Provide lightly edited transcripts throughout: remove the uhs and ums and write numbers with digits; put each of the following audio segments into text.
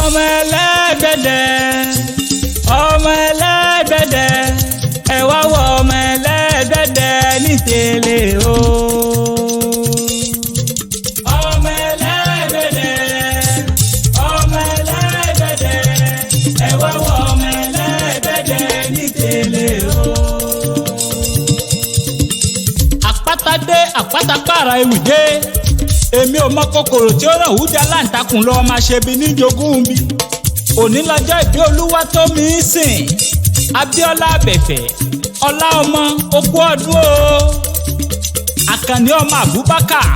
ọmọ ẹlẹ́gbẹ̀dẹ̀ ọmọ ẹlẹ́gbẹ̀dẹ̀ ẹ wá wọ ọmọ ẹlẹ́gbẹ̀dẹ̀ ní tèlè o. ọmọ ẹlẹ́gbẹ̀dẹ̀ ọmọ ẹlẹ́gbẹ̀dẹ̀ ẹ wá wọ ọmọ ẹlẹ́gbẹ̀dẹ̀ ní tèlè o. àpáta dé àpáta pààrà ewì dé èmi ò mọ kòkòrò tí ó ràn wújà láǹtakùn lọ máa ṣe bí níjogún mi. òní lọ́jọ́ ìbí olúwa tó mi ń sìn Abíọ́lá Abẹ́fẹ́ ọlá ọmọ okú ọdún o. Àkànní ọmọ Abubakar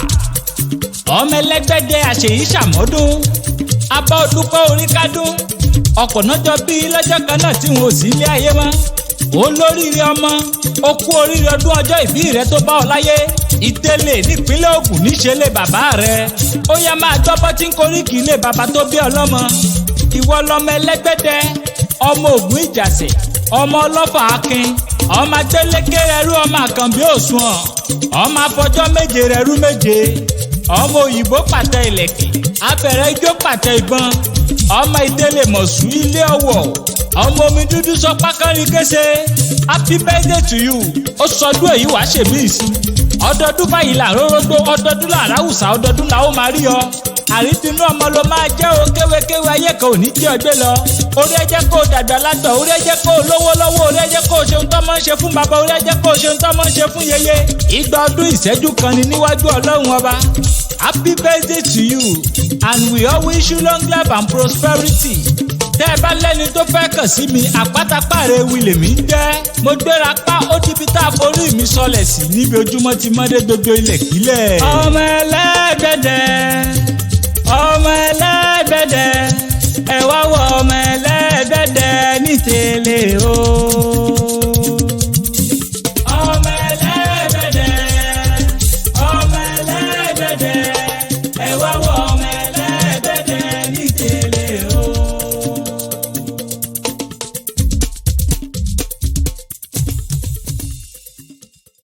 ọmọ ẹlẹ́gbẹ̀dẹ̀ àṣeyí ṣàmọ́dún abá odúpẹ́ orí kádún ọ̀pọ̀ nájọ bí lọ́jọ́ kan náà tí wọn ò sí ilé ayé mọ́. olóríire ọmọ okú oríire ọdún ọjọ́ ìbí rẹ tó bá ọ láyé. Ìtẹ̀lè nípínlẹ̀ Ògùn níṣẹ́ lé bàbá rẹ̀ ó yá máa gbọ́ bọ́ tí ń koríki ilé bàbá tó bí ọlọ́mọ. ìwọ lọmọ ẹlẹ́gbẹ̀dẹ̀ ọmọ Ògùn Ìjàsẹ̀ ọmọ ọlọ́fà akin ọmọ adélékè rẹrú ọmọ àkànbí òṣùwọ̀n ọmọ afọjọ́ méje rẹrú méje ọmọ òyìnbó pàtẹ ìlẹ̀kẹ̀ abẹ̀rẹ̀ ijó pàtẹ ìbọn ọmọ Ìtẹ̀lè mọ̀sú ilé ọ̀wọ̀ ọmọ omi dúdú sọ pákánrin kése happy birthday to you ó sọdún èyí wàá ṣèmí ìsìn ọdọọdún báyìí là rórógbó ọdọọdún là ráwùsà ọdọọdún là ó máa rí ọ àrídìnú ọmọ ló máa jẹ́ o kéwékéwé ayé kan ò ní jẹ́ ọgbẹ́ lọ orí ẹ jẹ́ kó o dàgbà látọ̀ orí ẹ jẹ́ kó o lówó lọ́wọ́ orí ẹ jẹ́ kó o ṣe ohun tó máa ń ṣe fún bàbá orí ẹ jẹ́ kó o ṣe ohun tó máa ń ṣe fún yeye ìgbà ọdún ìṣẹ́jú kan ni níwájú Ọlọ́run ọba happy birthday to you and we all wish you long life and prosperity. tẹ́ ẹ bá lẹ́ni tó fẹ́ kàn sí mi àpáta pààrẹ̀ ewì lèmi ń jẹ́ mo gbéra pa ó ti fi tá a forí mi sọlẹ̀ sí níbi ojúmọ́ ti mọ́dé gbogbo ilẹ̀ kílẹ̀. ọmọ ẹlẹ́gbẹ̀dẹ̀ ọmọ ẹlẹ́gbẹ̀dẹ̀ ẹ wá wọ ọmọ ẹlẹ́gbẹ̀dẹ̀ ní tèlè o.